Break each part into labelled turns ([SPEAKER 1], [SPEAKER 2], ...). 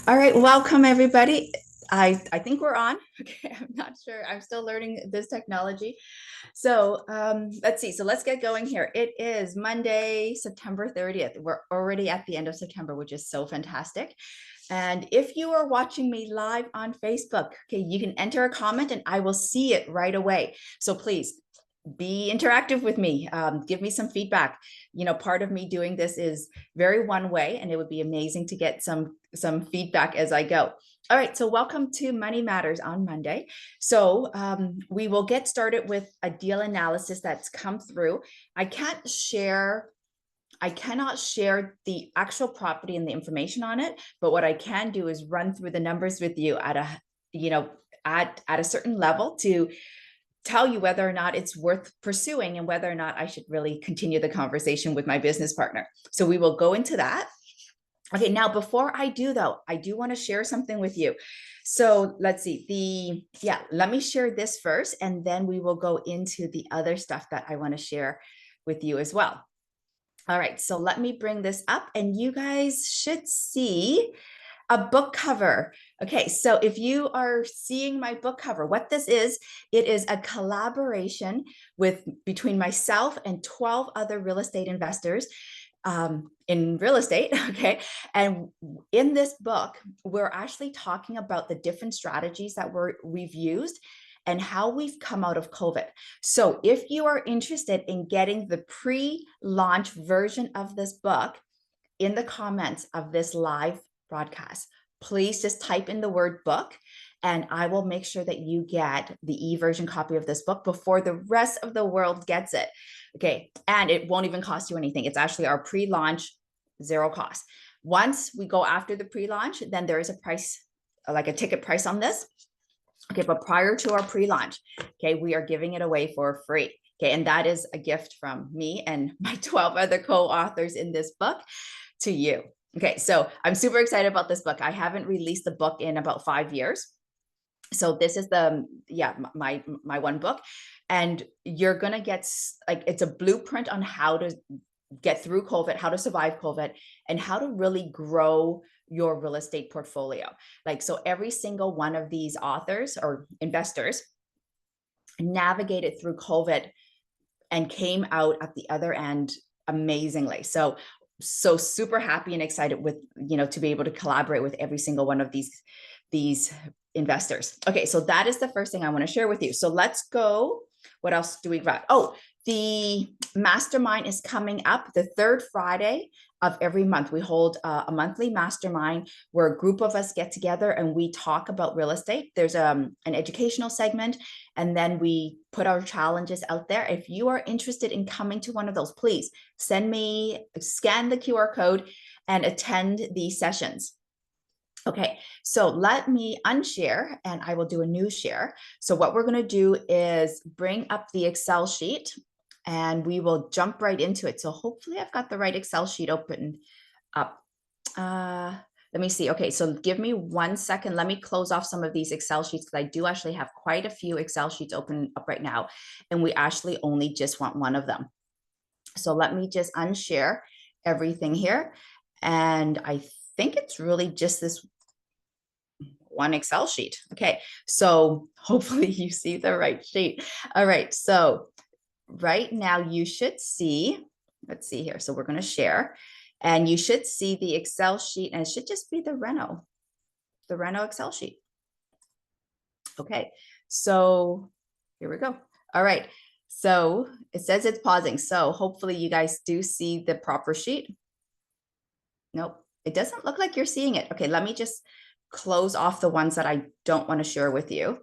[SPEAKER 1] All right, welcome everybody. I think we're on. Okay, I'm not sure. I'm still learning this technology. So let's see. So let's get going here. It is Monday, September 30th. We're already at the end of September, which is so fantastic. And if you are watching me live on Facebook, okay, you can enter a comment and I will see it right away. So please be interactive with me. Give me some feedback. You know, part of me doing this is very one way, and it would be amazing to get some feedback as I go. All right, so welcome to Money Matters on Monday. So we will get started with a deal analysis that's come through. I cannot share the actual property and the information on it, but what I can do is run through the numbers with you at a, you know, at a certain level to tell you whether or not it's worth pursuing and whether or not I should really continue the conversation with my business partner. So we will go into that. Okay, now before I do though, I do want to share something with you. So let's see, let me share this first and then we will go into the other stuff that I want to share with you as well. All right, so let me bring this up and you guys should see a book cover. Okay, so if you are seeing my book cover, what this is, it is a collaboration between myself and 12 other real estate investors in real estate. Okay, and in this book, we're actually talking about the different strategies that we've used and how we've come out of COVID. So if you are interested in getting the pre-launch version of this book, in the comments of this live broadcast, please just type in the word book and I will make sure that you get the e-version copy of this book before the rest of the world gets it. Okay, and it won't even cost you anything. It's actually our pre-launch, zero cost. Once we go after the pre-launch, then there is a price, like a ticket price on this. Okay, but prior to our pre-launch, okay, we are giving it away for free. Okay, and that is a gift from me and my 12 other co-authors in this book to you. Okay, so I'm super excited about this book. I haven't released the book in about 5 years. So this is my one book, and you're gonna get like, it's a blueprint on how to get through COVID, how to survive COVID, and how to really grow your real estate portfolio. Like, so every single one of these authors or investors navigated through COVID and came out at the other end amazingly. So super happy and excited with, to be able to collaborate with every single one of these investors. Okay, so that is the first thing I want to share with you. So let's go. What else do we got? Oh, the mastermind is coming up the third Friday of every month. We hold a monthly mastermind where a group of us get together and we talk about real estate. There's an educational segment, and then we put our challenges out there. If you are interested in coming to one of those, please scan the QR code and attend the sessions. Okay, so let me unshare and I will do a new share. So what we're going to do is bring up the Excel sheet and we will jump right into it. So hopefully I've got the right Excel sheet open up. Let me see. Okay, so give me 1 second. Let me close off some of these Excel sheets because I do actually have quite a few Excel sheets open up right now, and we actually only just want one of them. So let me just unshare everything here. And I think it's really just this one Excel sheet. Okay, so hopefully you see the right sheet. All right, so right now you should see, let's see here. So we're going to share and you should see the Excel sheet, and it should just be the Reno Excel sheet. Okay, so here we go. All right, so it says it's pausing. So hopefully you guys do see the proper sheet. Nope, it doesn't look like you're seeing it. Okay, let me just close off the ones that I don't want to share with you.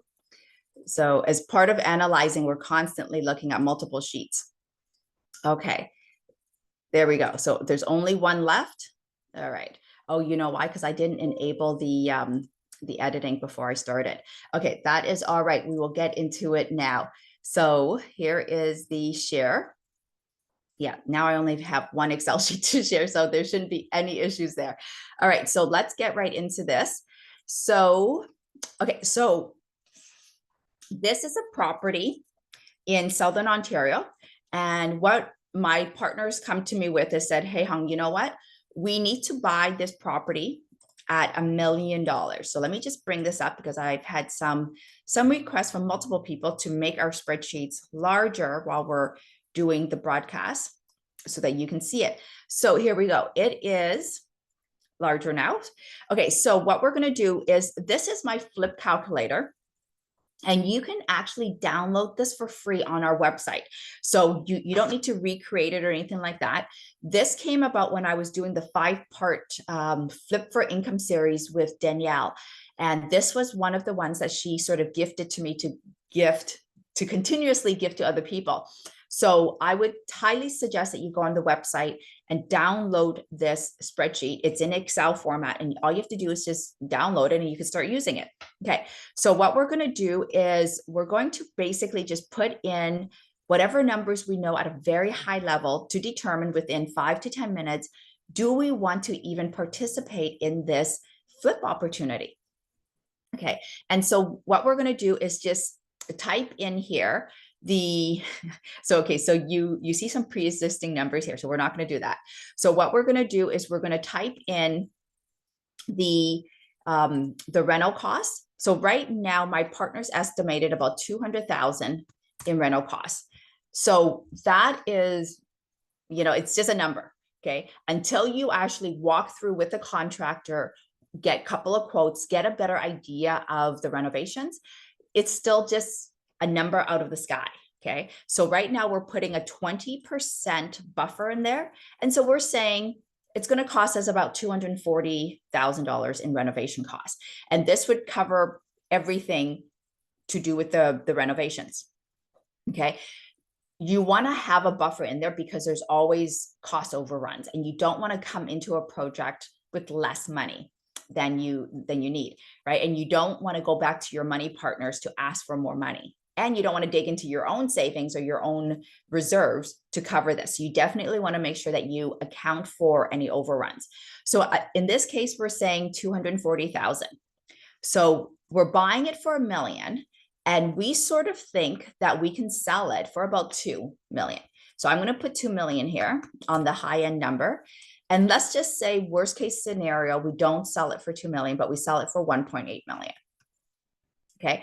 [SPEAKER 1] So as part of analyzing, we're constantly looking at multiple sheets. Okay, there we go. So there's only one left. All right. Oh, you know why? Because I didn't enable the editing before I started. Okay, that is all right. We will get into it now. So here is the share. Yeah, now I only have one Excel sheet to share, so there shouldn't be any issues there. All right, so let's get right into this. So, okay, so this is a property in Southern Ontario. And what my partners come to me with is said, hey, Hung, you know what? We need to buy this property at $1 million. So let me just bring this up because I've had some requests from multiple people to make our spreadsheets larger while we're doing the broadcast so that you can see it. So here we go. It is larger now. Okay, so what we're going to do is, this is my flip calculator. And you can actually download this for free on our website. So you don't need to recreate it or anything like that. This came about when I was doing the 5-part Flip for Income series with Danielle. And this was one of the ones that she sort of gifted to me to continuously gift to other people. So I would highly suggest that you go on the website and download this spreadsheet. It's in Excel format, and all you have to do is just download it and you can start using it. Okay, so what we're going to do is we're going to basically just put in whatever numbers we know at a very high level to determine within 5 to 10 minutes, do we want to even participate in this flip opportunity? Okay, and so what we're going to do is just type in here so you see some pre-existing numbers here, so we're not going to do that. So what we're going to do is we're going to type in the reno costs. So right now my partner's estimated about 200,000 in reno costs. So that is, it's just a number. Okay, until you actually walk through with the contractor, get a couple of quotes, get a better idea of the renovations, it's still just a number out of the sky. Okay, so right now we're putting a 20% buffer in there. And so we're saying it's going to cost us about $240,000 in renovation costs. And this would cover everything to do with the renovations. Okay, you want to have a buffer in there because there's always cost overruns, and you don't want to come into a project with less money than you need, right? And you don't want to go back to your money partners to ask for more money. And you don't want to dig into your own savings or your own reserves to cover this. You definitely want to make sure that you account for any overruns. So in this case, we're saying 240,000. So we're buying it for $1 million, and we sort of think that we can sell it for about 2 million. So I'm going to put 2 million here on the high end number. And let's just say worst case scenario, we don't sell it for 2 million, but we sell it for 1.8 million. Okay.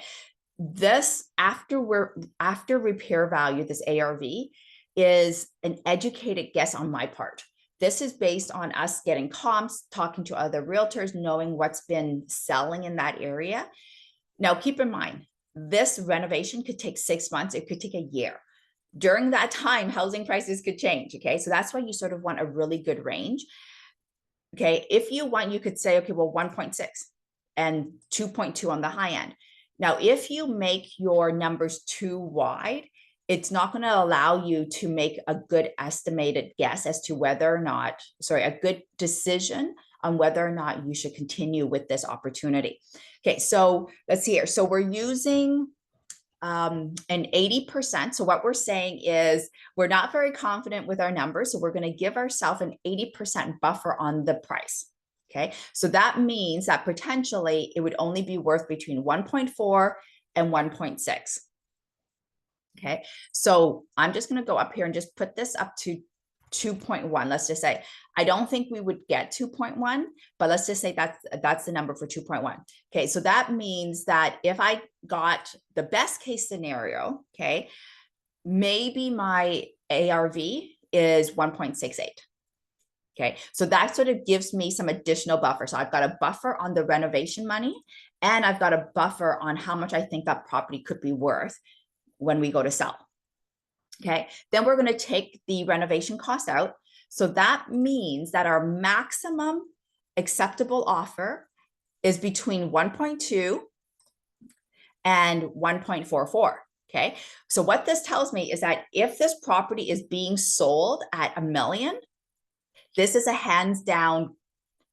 [SPEAKER 1] This after repair value, this ARV is an educated guess on my part. This is based on us getting comps, talking to other realtors, knowing what's been selling in that area. Now, keep in mind, this renovation could take 6 months. It could take a year. During that time, housing prices could change. Okay, so that's why you sort of want a really good range. Okay, if you want, you could say, okay, well, 1.6 and 2.2 on the high end. Now, if you make your numbers too wide, it's not going to allow you to make a good estimated guess as to whether or not, a good decision on whether or not you should continue with this opportunity. Okay, so let's see here. So we're using an 80%. So what we're saying is we're not very confident with our numbers. So we're going to give ourselves an 80% buffer on the price. Okay, so that means that potentially it would only be worth between 1.4 and 1.6. Okay, so I'm just going to go up here and just put this up to 2.1. Let's just say, I don't think we would get 2.1, but let's just say that's the number for 2.1. Okay, so that means that if I got the best case scenario, okay, maybe my ARV is 1.68. Okay, so that sort of gives me some additional buffer. So I've got a buffer on the renovation money, and I've got a buffer on how much I think that property could be worth when we go to sell. Okay, then we're going to take the renovation cost out. So that means that our maximum acceptable offer is between 1.2 and 1.44. Okay, so what this tells me is that if this property is being sold at $1 million, this is a hands down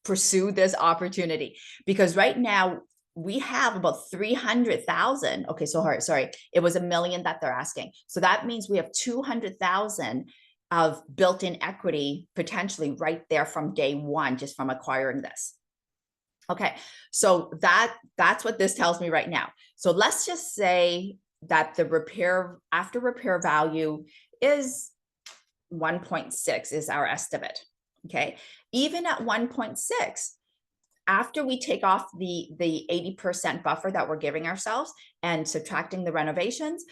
[SPEAKER 1] pursue this opportunity, because right now we have about 300,000. Okay, so sorry, it was $1 million that they're asking. So that means we have 200,000 of built-in equity potentially right there from day one, just from acquiring this. Okay, so that's what this tells me right now. So let's just say that the after repair value is 1.6 is our estimate. Okay, even at 1.6, after we take off the 80% buffer that we're giving ourselves and subtracting the renovations,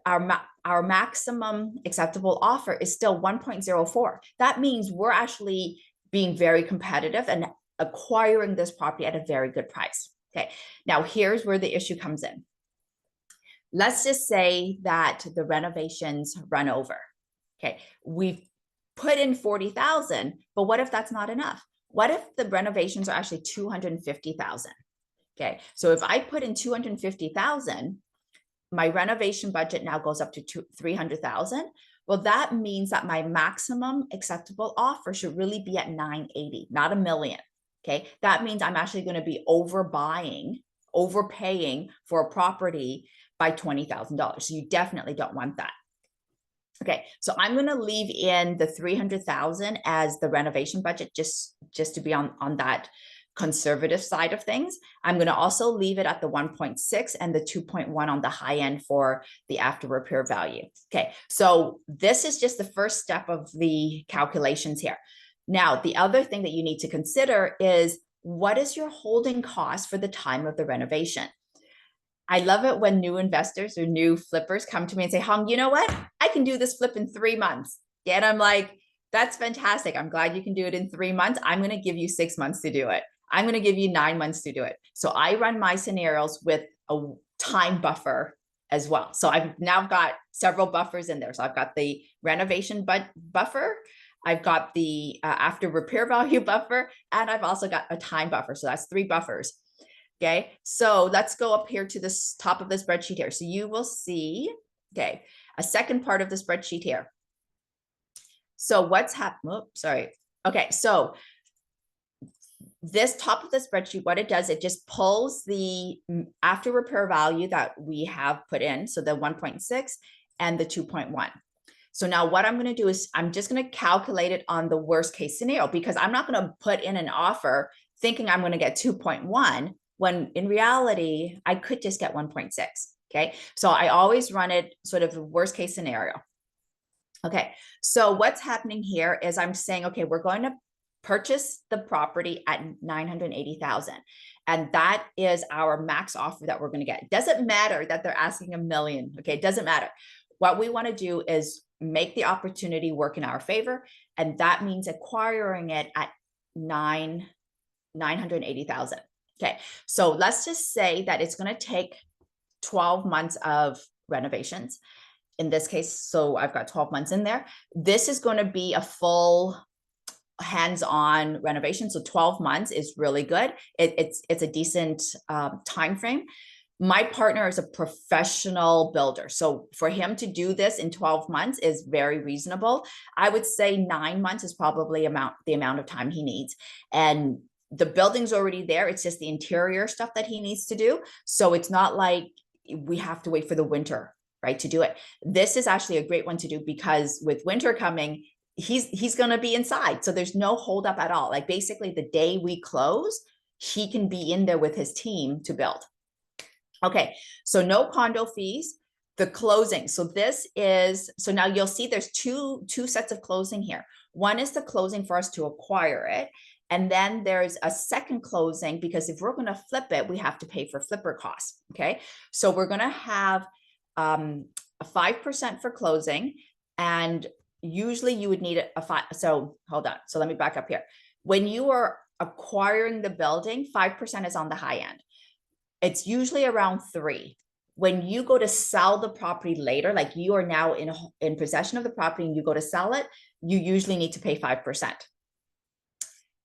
[SPEAKER 1] our maximum acceptable offer is still 1.04. That means we're actually being very competitive and acquiring this property at a very good price. Okay, now here's where the issue comes in. Let's just say that the renovations run over. Okay, we've put in 40,000, but what if that's not enough? What if the renovations are actually 250,000? Okay, so if I put in 250,000, my renovation budget now goes up to 300,000. Well, that means that my maximum acceptable offer should really be at 980, not $1 million. Okay, that means I'm actually going to be overpaying for a property by $20,000. So you definitely don't want that. Okay, so I'm going to leave in the 300,000 as the renovation budget, just to be on that conservative side of things. I'm going to also leave it at the 1.6 and the 2.1 on the high end for the after repair value. Okay, so this is just the first step of the calculations here. Now, the other thing that you need to consider is, what is your holding cost for the time of the renovation? I love it when new investors or new flippers come to me and say, Hung, you know what? I can do this flip in 3 months. Yeah, and I'm like, that's fantastic. I'm glad you can do it in 3 months. I'm going to give you 6 months to do it. I'm going to give you 9 months to do it. So I run my scenarios with a time buffer as well. So I've now got several buffers in there. So I've got the renovation buffer. I've got the after repair value buffer, and I've also got a time buffer. So that's 3 buffers. Okay, so let's go up here to this top of the spreadsheet here. So you will see, okay, a second part of the spreadsheet here. So what's happened? Oops, sorry. Okay, so this top of the spreadsheet, what it does, it just pulls the after repair value that we have put in. So the 1.6 and the 2.1. So now what I'm going to do is I'm just going to calculate it on the worst case scenario, because I'm not going to put in an offer thinking I'm going to get 2.1. when in reality, I could just get 1.6, okay? So I always run it sort of the worst case scenario. Okay, so what's happening here is I'm saying, okay, we're going to purchase the property at 980,000. And that is our max offer that we're going to get. It doesn't matter that they're asking $1 million, okay? It doesn't matter. What we want to do is make the opportunity work in our favor. And that means acquiring it at 980,000. Okay, so let's just say that it's going to take 12 months of renovations in this case. So I've got 12 months in there. This is going to be a full hands-on renovation. So 12 months is really good. It's a decent time frame. My partner is a professional builder. So for him to do this in 12 months is very reasonable. I would say 9 months is probably the amount of time he needs. And the building's already there. It's just the interior stuff that he needs to do. So it's not like we have to wait for the winter, right, to do it. This is actually a great one to do because with winter coming, he's going to be inside. So there's no holdup at all. Like basically the day we close, he can be in there with his team to build. Okay, so no condo fees. The closing. So this is, so now you'll see there's two sets of closing here. One is the closing for us to acquire it. And then there's a second closing because if we're going to flip it, we have to pay for flipper costs. Okay, so we're going to have a 5% for closing, and usually you would need a 5. So hold on. So let me back up here. When you are acquiring the building, 5% is on the high end. It's usually around 3. When you go to sell the property later, like you are now in possession of the property and you go to sell it, you usually need to pay 5%.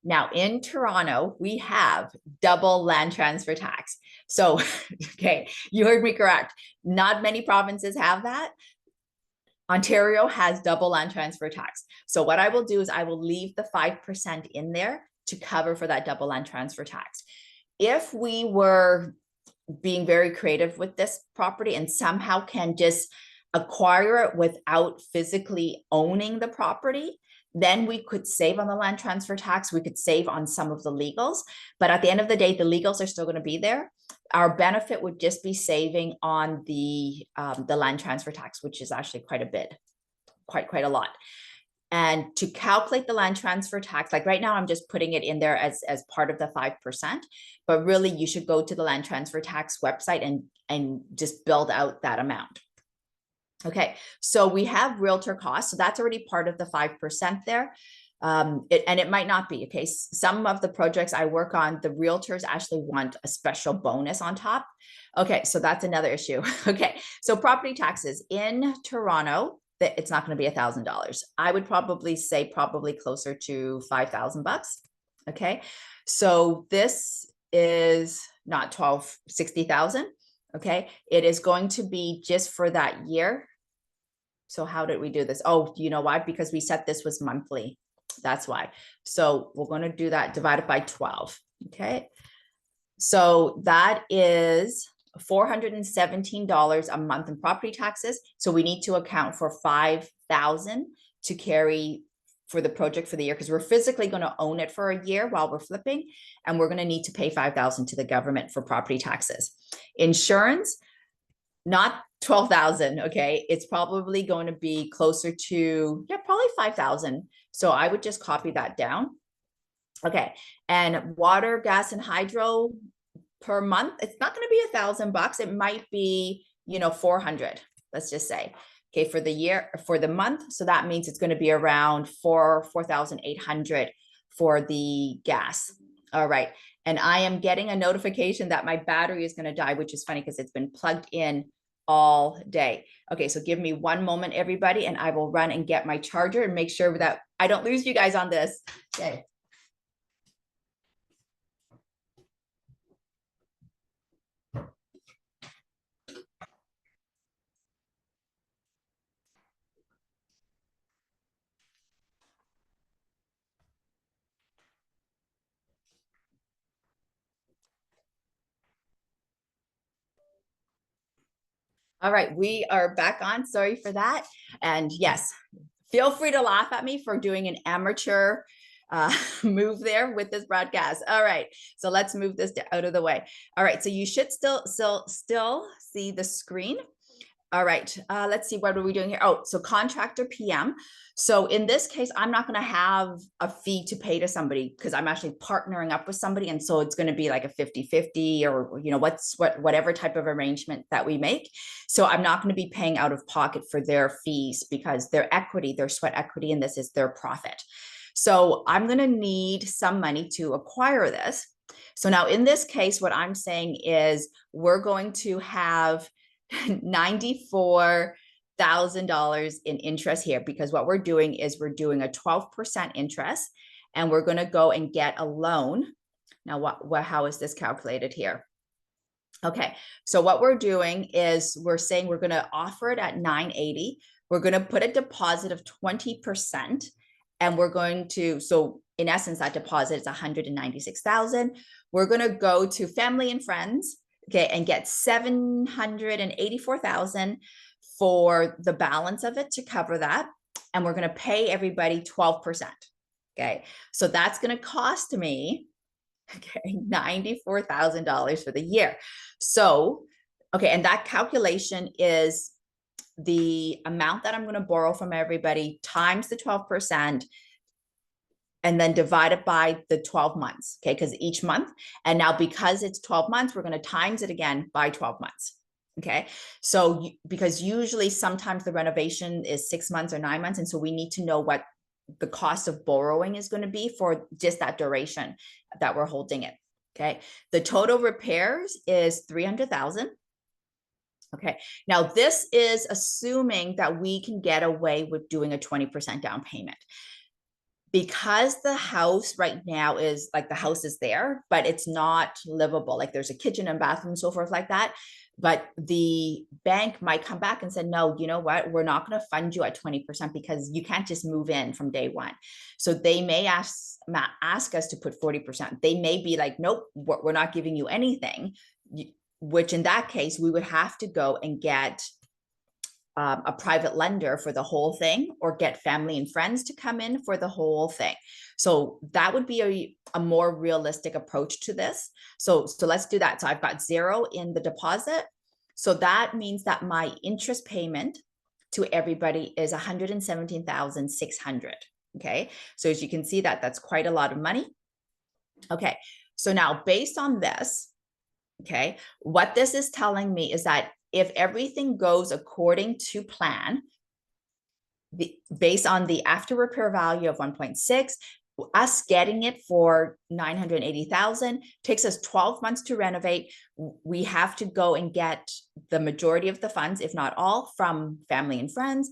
[SPEAKER 1] Now in Toronto, we have double land transfer tax. So, okay, you heard me correct. Not many provinces have that. Ontario has double land transfer tax. So what I will do is I will leave the 5% in there to cover for that double land transfer tax. If we were being very creative with this property and somehow can just acquire it without physically owning the property, then we could save on the land transfer tax. We could save on some of the legals, but at the end of the day, the legals are still going to be there. Our benefit would just be saving on the land transfer tax, which is actually quite a bit, quite a lot. And to calculate the land transfer tax, like right now, I'm just putting it in there as part of the 5%, but really you should go to the land transfer tax website and just build out that amount. Okay, so we have realtor costs, so that's already part of the 5% there. And it might not be, okay? Some of the projects I work on, the realtors actually want a special bonus on top. Okay, so that's another issue. Okay, so property taxes in Toronto, it's not going to be $1,000. I would probably say probably closer to $5,000. Okay, so this is not 60,000. Okay, it is going to be just for that year. So how did we do this? Oh, you know why? Because we said this was monthly. That's why. So we're going to do that divided by 12. Okay, so that is $417 a month in property taxes. So we need to account for 5,000 to carry for the project for the year, because we're physically going to own it for a year while we're flipping, and we're going to need to pay 5,000 to the government for property taxes. Insurance, not 12,000. Okay, it's probably going to be closer to, yeah, probably 5,000. So I would just copy that down. Okay, and water, gas, and hydro per month, it's not going to be $1,000. It might be, 400, let's just say. Okay, for the year, for the month. So that means it's going to be around 4,800 for the gas. All right. And I am getting a notification that my battery is going to die, which is funny because it's been plugged in all day. Okay, so give me one moment, everybody, and I will run and get my charger and make sure that I don't lose you guys on this. Okay. All right, we are back on. Sorry for that. And yes, feel free to laugh at me for doing an amateur move there with this broadcast. All right, so let's move this out of the way. All right, so you should still see the screen. All right, let's see, what are we doing here? Oh, so contractor PM. So in this case, I'm not going to have a fee to pay to somebody because I'm actually partnering up with somebody. And so it's going to be like a 50-50 or, whatever type of arrangement that we make. So I'm not going to be paying out of pocket for their fees because their equity, their sweat equity, and this is their profit. So I'm going to need some money to acquire this. So now in this case, what I'm saying is we're going to have $94,000 in interest here, because what we're doing is we're doing a 12% interest, and we're going to go and get a loan. Now, how is this calculated here? Okay, so what we're doing is we're saying we're going to offer it at 980. We're going to put a deposit of 20%, and we're going to, so in essence, that deposit is 196,000. We're going to go to family and friends, okay, and get 784,000 for the balance of it to cover that. And we're going to pay everybody 12%. Okay, so that's going to cost me, okay, $94,000 for the year. So, okay, and that calculation is the amount that I'm going to borrow from everybody times the 12%, and then divide it by the 12 months, okay, because each month. And now because it's 12 months, we're going to times it again by 12 months, okay? So because usually sometimes the renovation is 6 months or 9 months, and so we need to know what the cost of borrowing is going to be for just that duration that we're holding it, okay? The total repairs is 300,000. Okay, now this is assuming that we can get away with doing a 20% down payment. Because the house right now is like, the house is there, but it's not livable. Like there's a kitchen and bathroom and so forth like that. But the bank might come back and say, no, you know what? We're not going to fund you at 20% because you can't just move in from day one. So they may ask us to put 40%. They may be like, nope, we're not giving you anything, which in that case, we would have to go and get a private lender for the whole thing, or get family and friends to come in for the whole thing. So that would be a more realistic approach to this. So let's do that. So I've got 0 in the deposit. So that means that my interest payment to everybody is 117,600. Okay. So as you can see that's quite a lot of money. Okay. So now based on this, okay, what this is telling me is that if everything goes according to plan, based on the after repair value of 1.6, us getting it for 980,000 takes us 12 months to renovate. We have to go and get the majority of the funds, if not all, from family and friends.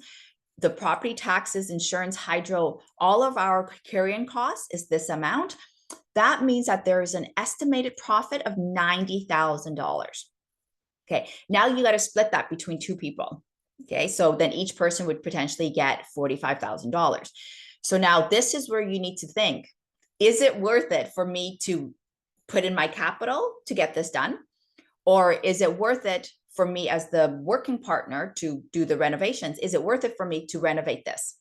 [SPEAKER 1] The property taxes, insurance, hydro, all of our carrying costs is this amount. That means that there is an estimated profit of $90,000. Okay, now you got to split that between two people. Okay, so then each person would potentially get $45,000. So now this is where you need to think, is it worth it for me to put in my capital to get this done? Or is it worth it for me as the working partner to do the renovations? Is it worth it for me to renovate this?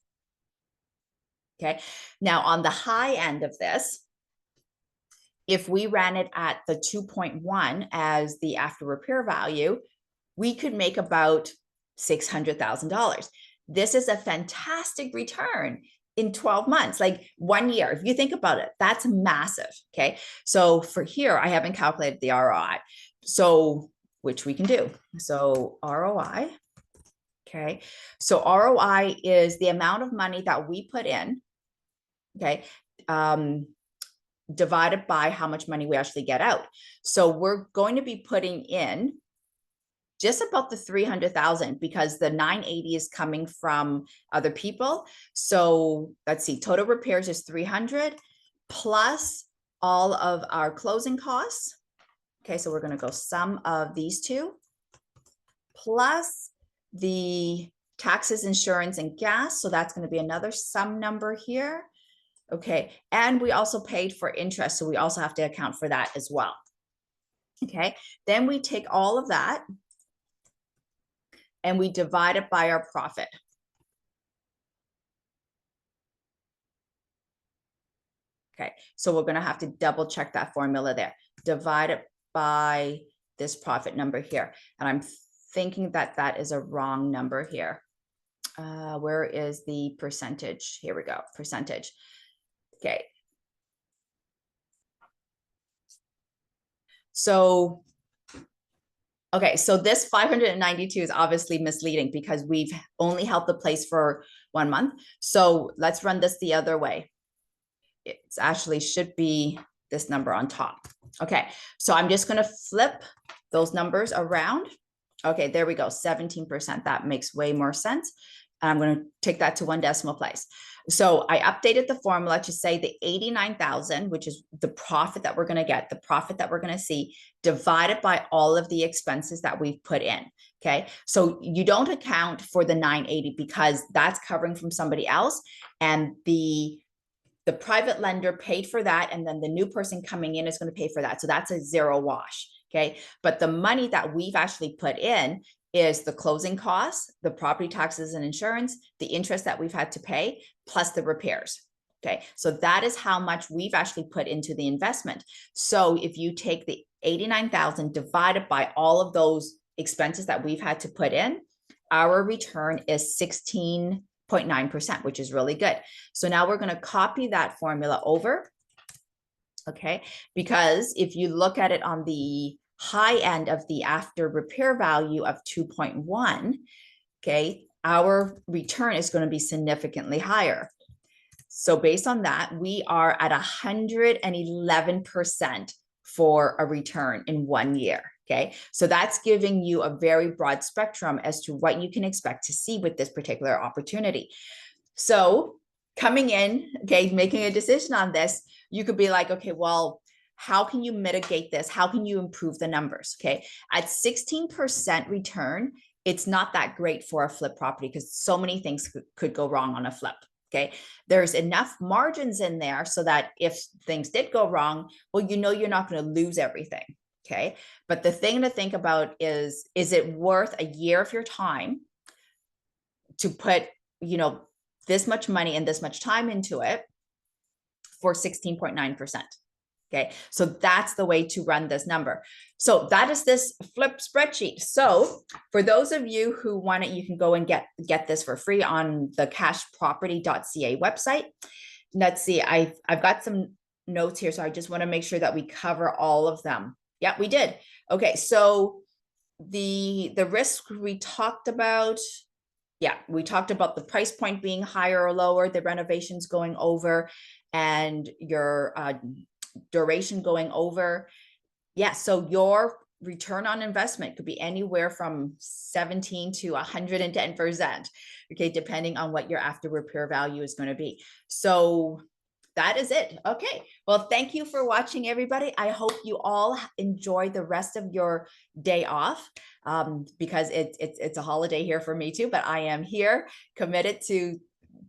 [SPEAKER 1] Okay, now on the high end of this, if we ran it at the 2.1 as the after repair value, we could make about $600,000. This is a fantastic return in 12 months, like 1 year. If you think about it, that's massive. Okay. So for here, I haven't calculated the ROI. So, which we can do. So ROI. Okay. So ROI is the amount of money that we put in. Okay. Divided by how much money we actually get out. So we're going to be putting in just about the 300,000 because the 980 is coming from other people. So let's see, total repairs is 300 plus all of our closing costs. Okay, so we're going to go sum of these two plus the taxes, insurance, and gas. So that's going to be another sum number here. Okay, and we also paid for interest, so we also have to account for that as well. Okay, then we take all of that and we divide it by our profit. Okay, so we're going to have to double check that formula there. Divide it by this profit number here. And I'm thinking that that is a wrong number here. Where is the percentage? Here we go, percentage. Okay. So, okay, so this 592 is obviously misleading because we've only held the place for 1 month. So let's run this the other way. It's actually should be this number on top. Okay, so I'm just going to flip those numbers around. Okay, there we go, 17%. That makes way more sense. And I'm going to take that to 1 decimal place. So I updated the formula to say the 89,000, which is the profit that we're going to get, the profit that we're going to see, divided by all of the expenses that we've put in. Okay, so you don't account for the 980 because that's covering from somebody else, and the private lender paid for that, and then the new person coming in is going to pay for that. So that's a zero wash. Okay, but the money that we've actually put in is the closing costs, the property taxes and insurance, the interest that we've had to pay, plus the repairs. Okay, so that is how much we've actually put into the investment. So if you take the 89,000 divided by all of those expenses that we've had to put in, our return is 16.9%, which is really good. So now we're going to copy that formula over. Okay, because if you look at it on the high end of the after repair value of 2.1, okay, our return is going to be significantly higher. So based on that, we are at 111% for a return in 1 year. Okay, so that's giving you a very broad spectrum as to what you can expect to see with this particular opportunity. So coming in, okay, making a decision on this, you could be like, okay, well, how can you mitigate this? How can you improve the numbers? Okay, at 16% return, it's not that great for a flip property because so many things could go wrong on a flip. Okay, there's enough margins in there so that if things did go wrong, well, you know, you're not going to lose everything. Okay, but the thing to think about is it worth a year of your time to put, you know, this much money and this much time into it for 16.9%? Okay, so that's the way to run this number. So that is this flip spreadsheet. So for those of you who want it, you can go and get this for free on the cashproperty.ca website. Let's see, I've got some notes here, so I just want to make sure that we cover all of them. Yeah, we did. Okay, so the risk we talked about. Yeah, we talked about the price point being higher or lower, the renovations going over, and your duration going over. Yeah, so your return on investment could be anywhere from 17 to 110%, okay, depending on what your after repair value is going to be. So that is it. Okay, well, thank you for watching, everybody. I hope you all enjoy the rest of your day off, because it's a holiday here for me too, but I am here committed to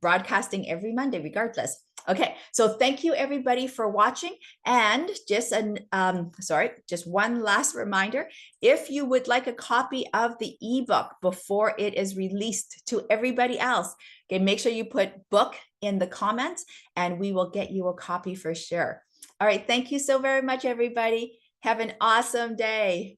[SPEAKER 1] broadcasting every Monday regardless. Okay, so thank you everybody for watching. And just just one last reminder, if you would like a copy of the ebook before it is released to everybody else, okay, make sure you put book in the comments and we will get you a copy for sure. All right, thank you so very much, everybody. Have an awesome day.